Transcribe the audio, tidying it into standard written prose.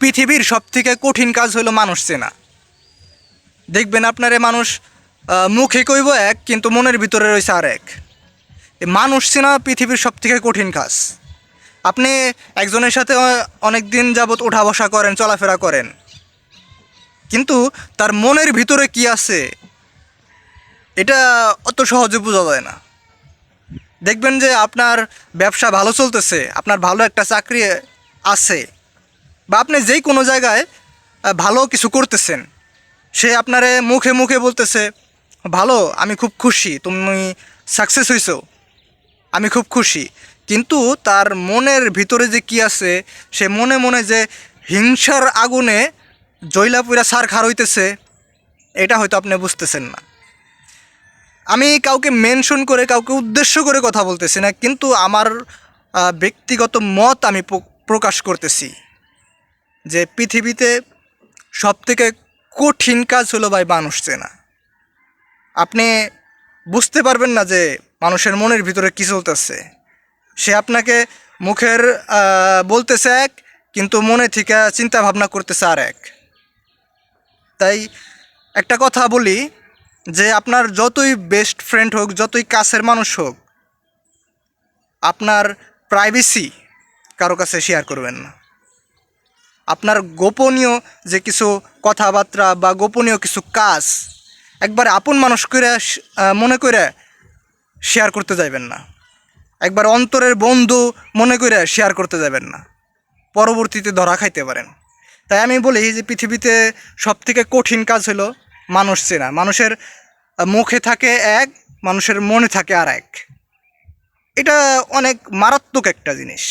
পৃথিবীর সবথেকে কঠিন কাজ হলো মানুষ চেনা। দেখবেন আপনারে মানুষ মুখে কইব এক, কিন্তু মনের ভিতরে রয়েছে আর এক। এই মানুষ চেনা পৃথিবীর সবথেকে কঠিন কাজ। আপনি একজনের সাথে অনেক দিন যাবৎ ওঠা বসা করেন, চলাফেরা করেন, কিন্তু তার মনের ভিতরে কি আছে এটা অত সহজে বোঝা যায় না। দেখবেন যে আপনার ব্যবসা ভালো চলতেছে, আপনার ভালো একটা চাকরি আছে, বা আপনি যেই কোনো জায়গায় ভালো কিছু করতেছেন, সে আপনারে মুখে মুখে বলতেছে ভালো, আমি খুব খুশি, তুমি সাকসেস হইছো, আমি খুব খুশি। কিন্তু তার মনের ভিতরে যে কি আছে, সে মনে মনে যে হিংসার আগুনে জৈলাপুরা ছারখার হইতেছে, এটা হয়তো আপনি বুঝতেছেন না। আমি কাউকে মেনশন করে, কাউকে উদ্দেশ্য করে কথা বলতেছি না, কিন্তু আমার ব্যক্তিগত মত আমি প্রকাশ করতেছি যে পৃথিবীতে সবথেকে কঠিন কাজ হলো ভাই মানুষ চেনা। আপনি বুঝতে পারবেন না যে মানুষের মনের ভিতরে কী চলতেছে। সে আপনাকে মুখের বলতেছে এক, কিন্তু মনে থেকে চিন্তা ভাবনা করতেছে আর এক। তাই একটা কথা বলি, যে আপনার যতই বেস্ট ফ্রেন্ড হোক, যতই কাছের মানুষ হোক, আপনার প্রাইভেসি কারো কাছে শেয়ার করবেন না। আপনার গোপনীয় যে কিছু কথাবার্তা বা গোপনীয় কিছু কাজ একবার আপন মানুষ করে মনে করে শেয়ার করতে যাবেন না। একবার অন্তরের বন্ধু মনে করে শেয়ার করতে যাবেন না, পরবর্তীতে ধরা খাইতে পারেন। তাই আমি বলি যে পৃথিবীতে সবথেকে কঠিন কাজ হলো মানুষ চেনা। মানুষের মুখে থাকে এক, মানুষের মনে থাকে আর এক। এটা অনেক মারাত্মক একটা জিনিস।